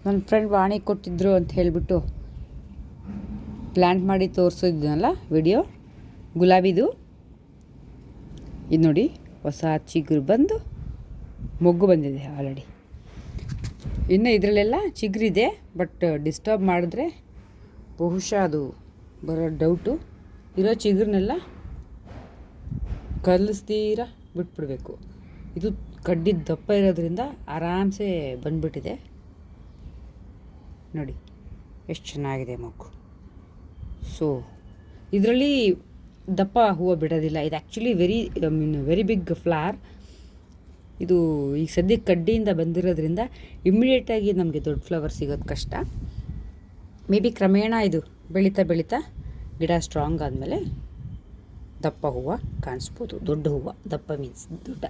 ನನ್ನ ಫ್ರೆಂಡ್ ವಾಣಿ ಕೊಟ್ಟಿದ್ರು ಅಂತ ಹೇಳಿಬಿಟ್ಟು ಪ್ಲ್ಯಾಂಟ್ ಮಾಡಿ ತೋರಿಸಿದ್ನಲ್ಲ ವಿಡಿಯೋ ಗುಲಾಬಿದು. ಇದು ನೋಡಿ ಹೊಸ ಚಿಗುರು ಬಂದು ಮೊಗ್ಗು ಬಂದಿದೆ ಆಲ್ರೆಡಿ. ಇನ್ನು ಇದರಲ್ಲೆಲ್ಲ ಚಿಗುರಿದೆ, ಬಟ್ ಡಿಸ್ಟರ್ಬ್ ಮಾಡಿದ್ರೆ ಬಹುಶಃ ಅದು ಬರೋ ಡೌಟು. ಇರೋ ಚಿಗುರನ್ನೆಲ್ಲ ಕಲಿಸ್ತೀರ ಬಿಟ್ಬಿಡಬೇಕು. ಇದು ಕಡ್ಡಿ ದಪ್ಪ ಇರೋದ್ರಿಂದ ಆರಾಮ್ಸೆ ಬಂದ್ಬಿಟ್ಟಿದೆ ನೋಡಿ, ಎಷ್ಟು ಚೆನ್ನಾಗಿದೆ ಮೊಗ್ಗು. ಸೊ ಇದರಲ್ಲಿ ದಪ್ಪ ಹೂವು ಬಿಡೋದಿಲ್ಲ. ಇದು ಆ್ಯಕ್ಚುಲಿ ವೆರಿ ಬಿಗ್ ಫ್ಲವರ್. ಇದು ಈಗ ಸದ್ಯಕ್ಕೆ ಕಡ್ಡಿಯಿಂದ ಬಂದಿರೋದ್ರಿಂದ ಇಮ್ಮಿಡಿಯೇಟಾಗಿ ನಮಗೆ ದೊಡ್ಡ ಫ್ಲವರ್ ಸಿಗೋದು ಕಷ್ಟ. ಮೇ ಬಿ ಕ್ರಮೇಣ ಇದು ಬೆಳೀತಾ ಬೆಳೀತಾ ಗಿಡ ಸ್ಟ್ರಾಂಗ್ ಆದಮೇಲೆ ದಪ್ಪ ಹೂವು ಕಾಣಿಸ್ಬೋದು. ದೊಡ್ಡ ಹೂವು, ದಪ್ಪ ಮೀನ್ಸ್ ದೊಡ್ಡ.